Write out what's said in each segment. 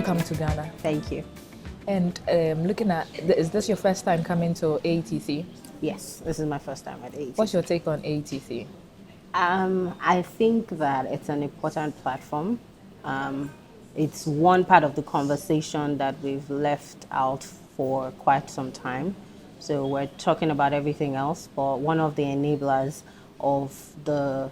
Welcome to Ghana. Thank you. And looking at, is this your first time coming to AETC? Yes, this is my first time at AETC. What's your take on AETC? I think that it's an important platform. It's one part of the conversation that we've left out for quite some time. So we're talking about everything else, but one of the enablers of the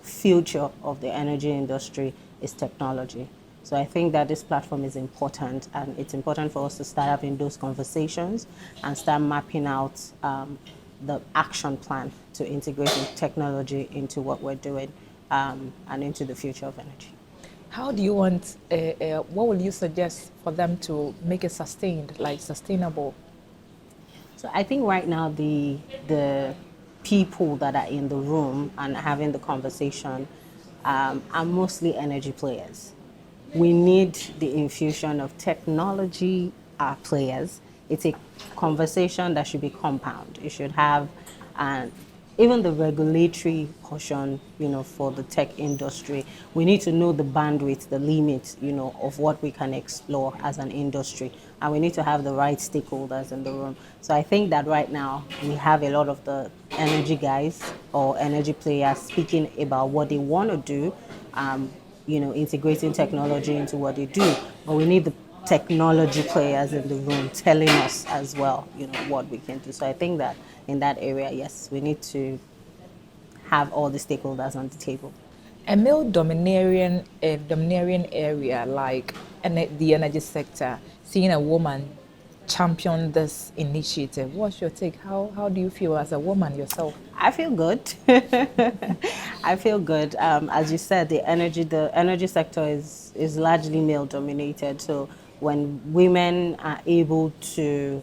future of the energy industry is technology. So I think that this platform is important, and it's important for us to start having those conversations and start mapping out the action plan to integrate technology into what we're doing and into the future of energy. How do you want, what will you suggest for them to make it sustained, like sustainable? So I think right now the people that are in the room and having the conversation are mostly energy players. We need the infusion of technology players. It's a conversation that should be compound. It should have, even the regulatory portion, for the tech industry. We need to know the bandwidth, the limit, of what we can explore as an industry. And we need to have the right stakeholders in the room. So I think that right now we have a lot of the energy guys or energy players speaking about what they want to do, integrating technology into what they do. But we need the technology players in the room telling us as well, what we can do. So I think that in that area, yes, we need to have all the stakeholders on the table. A male domineering area like the energy sector, seeing a woman champion this initiative, what's your take? How do you feel as a woman yourself? I feel good. I feel good. As you said, the energy sector is largely male dominated. So when women are able to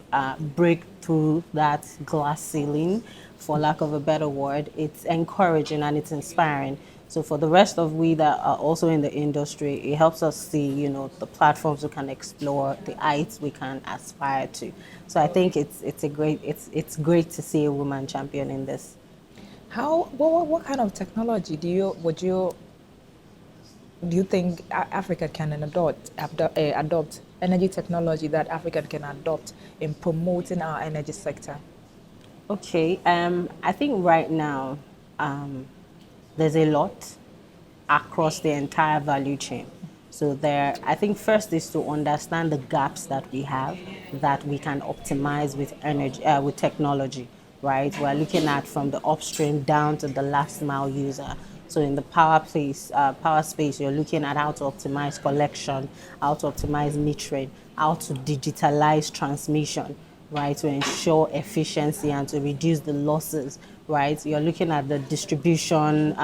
break through that glass ceiling, for lack of a better word, it's encouraging and it's inspiring. So for the rest of we that are also in the industry, it helps us see, the platforms we can explore, the heights we can aspire to. So I think it's great to see a woman champion in this. What kind of technology do you think Africa can adopt energy technology that Africa can adopt in promoting our energy sector? Okay, I think right now there's a lot across the entire value chain. So I think first is to understand the gaps that we have that we can optimize with energy, with technology, right? We're looking at from the upstream down to the last mile user. So in the power space, you're looking at how to optimize collection, how to optimize metering, how to digitalize transmission, right, to ensure efficiency and to reduce the losses, right? You're looking at the distribution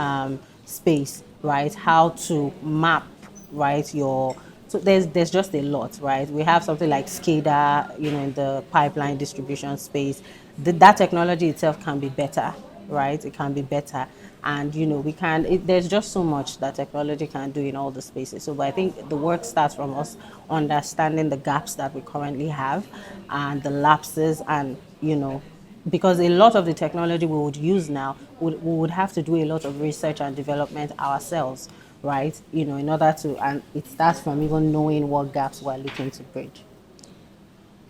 space, right, how to map, right, so there's just a lot, right? We have something like SCADA, in the pipeline distribution space. That technology itself can be better, right? It can be better. And, there's just so much that technology can do in all the spaces. So but I think the work starts from us understanding the gaps that we currently have and the lapses and, because a lot of the technology we would use now, we would have to do a lot of research and development ourselves, right? In order to, and it starts from even knowing what gaps we're looking to bridge.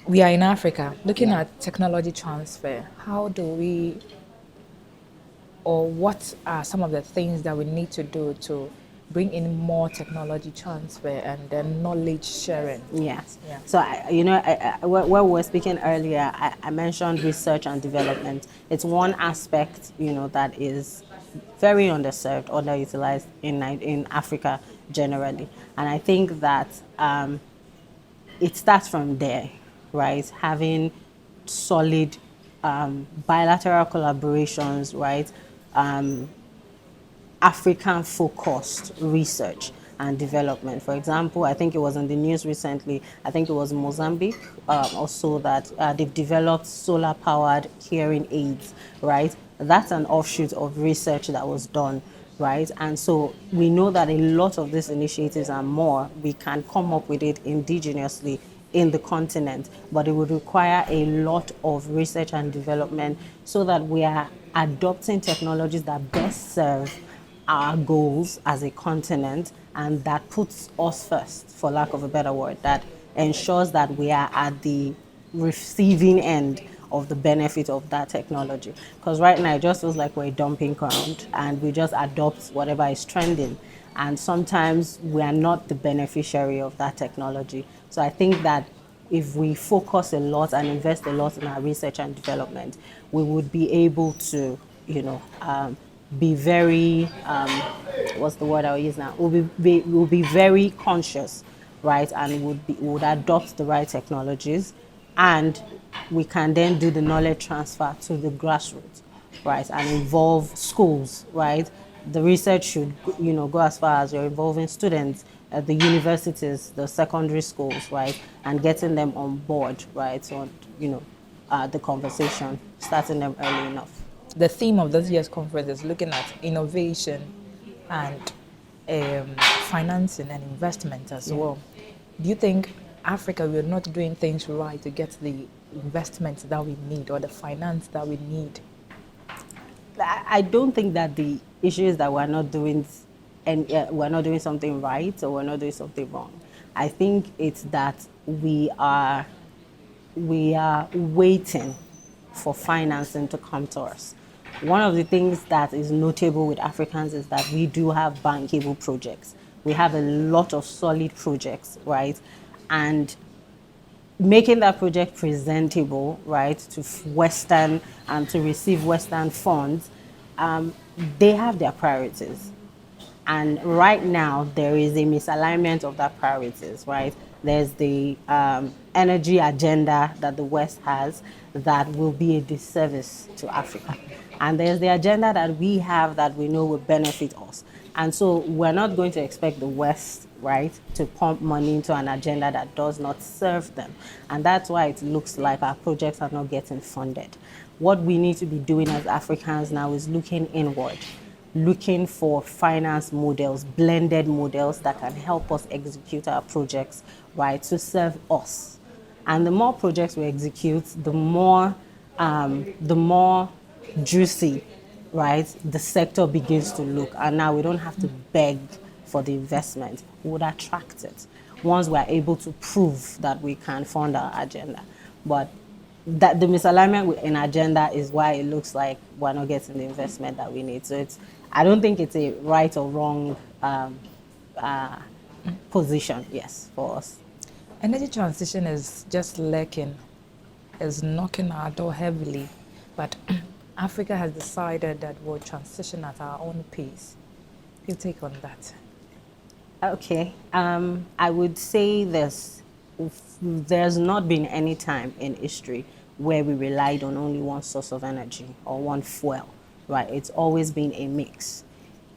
We are in Africa, looking at technology transfer. How do we, or what are some of the things that we need to do to bring in more technology transfer and then knowledge sharing? Yes. Yeah. So, where we were speaking earlier, I mentioned research and development. It's one aspect, that is very underserved, underutilized in Africa generally. And I think that it starts from there, right? Having solid bilateral collaborations, right? African-focused research and development. For example, I think it was in the news recently, I think it was Mozambique also that they've developed solar-powered hearing aids, right? That's an offshoot of research that was done, right? And so we know that a lot of these initiatives and more, we can come up with it indigenously in the continent, but it would require a lot of research and development so that we are adopting technologies that best serve our goals as a continent, and that puts us first, for lack of a better word, that ensures that we are at the receiving end of the benefit of that technology. Because right now it just feels like we're a dumping ground and we just adopt whatever is trending. And sometimes we are not the beneficiary of that technology. So I think that if we focus a lot and invest a lot in our research and development, we would be able to, be very, what's the word I'll use now? We'll be very conscious, right? And would adopt the right technologies, and we can then do the knowledge transfer to the grassroots, right? And involve schools, right? The research should, go as far as you're involving students at the universities, the secondary schools, right? And getting them on board, right? So, the conversation, starting them early enough. The theme of this year's conference is looking at innovation and financing and investment as well. Do you think Africa, we're not doing things right to get the investments that we need or the finance that we need? I don't think that the issue is that we're not doing, and we're not doing something right or we're not doing something wrong. I think it's that we are waiting for financing to come to us. One of the things that is notable with Africans is that we do have bankable projects. We have a lot of solid projects, right? And making that project presentable, right, to Western and to receive Western funds, they have their priorities. And right now, there is a misalignment of that priorities, right? There's the energy agenda that the West has that will be a disservice to Africa. And there's the agenda that we have that we know will benefit us. And so we're not going to expect the West, right, to pump money into an agenda that does not serve them. And that's why it looks like our projects are not getting funded. What we need to be doing as Africans now is looking inward, looking for finance models, blended models that can help us execute our projects, right, to serve us. And the more projects we execute, the more juicy, right, the sector begins to look. And now we don't have to beg for the investment. We would attract it once we're able to prove that we can fund our agenda. But that the misalignment in agenda is why it looks like we're not getting the investment that we need. So I don't think it's a right or wrong position, yes, for us. Energy transition is just lurking, is knocking our door heavily, but Africa has decided that we'll transition at our own pace. Your take on that? Okay, I would say this. There's not been any time in history where we relied on only one source of energy or one fuel, right? It's always been a mix.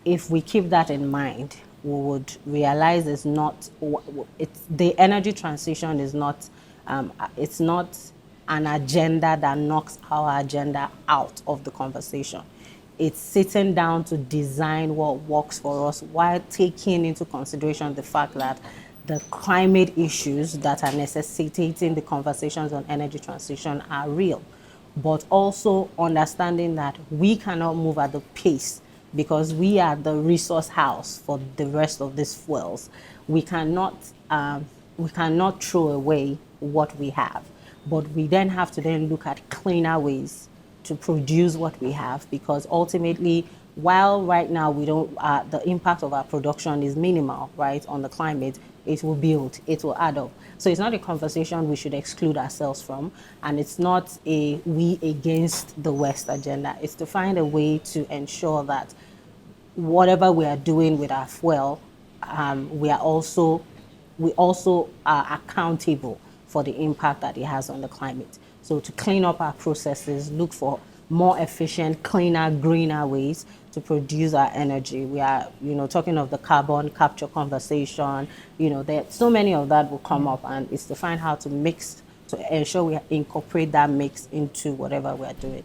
If we keep that in mind, we would realize the energy transition is not, it's not an agenda that knocks our agenda out of the conversation. It's sitting down to design what works for us while taking into consideration the fact that the climate issues that are necessitating the conversations on energy transition are real, but also understanding that we cannot move at the pace because we are the resource house for the rest of these fuels. We cannot throw away what we have, but we then have to then look at cleaner ways to produce what we have, because ultimately, while right now we don't, the impact of our production is minimal, right, on the climate, it will build, it will add up. So it's not a conversation we should exclude ourselves from, and it's not a we against the West agenda. It's to find a way to ensure that whatever we are doing with our fuel, we also are accountable for the impact that it has on the climate. So to clean up our processes, look for more efficient, cleaner, greener ways to produce our energy. We are, talking of the carbon capture conversation, there so many of that will come up, and it's to find how to mix, to ensure we incorporate that mix into whatever we are doing.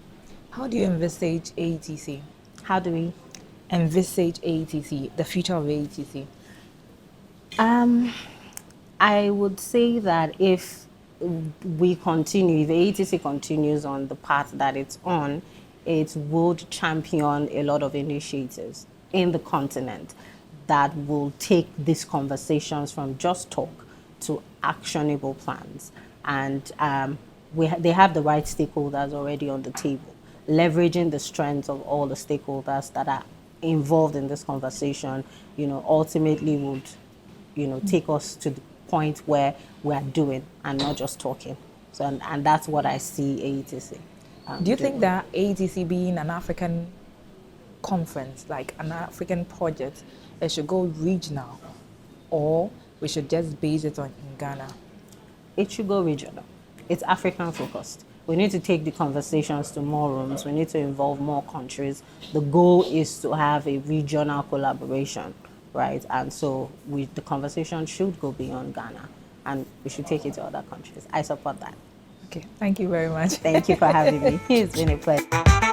How do you envisage AETC? How do we envisage AETC, the future of AETC? I would say that if we continue, if AETC continues on the path that it's on, it would champion a lot of initiatives, in the continent that will take these conversations from just talk to actionable plans. And they have the right stakeholders already on the table, leveraging the strengths of all the stakeholders that are involved in this conversation, ultimately would, take us to the point where we are doing and not just talking. So, and that's what I see AETC. Do you doing. think that AETC being an African conference, like an African project, it should go regional, or we should just base it on in Ghana? It should go regional. It's African focused. We need to take the conversations to more rooms. We need to involve more countries. The goal is to have a regional collaboration, right? And so the conversation should go beyond Ghana, and we should take it to other countries. I support that. Okay, thank you very much. Thank you for having me. It's been a pleasure.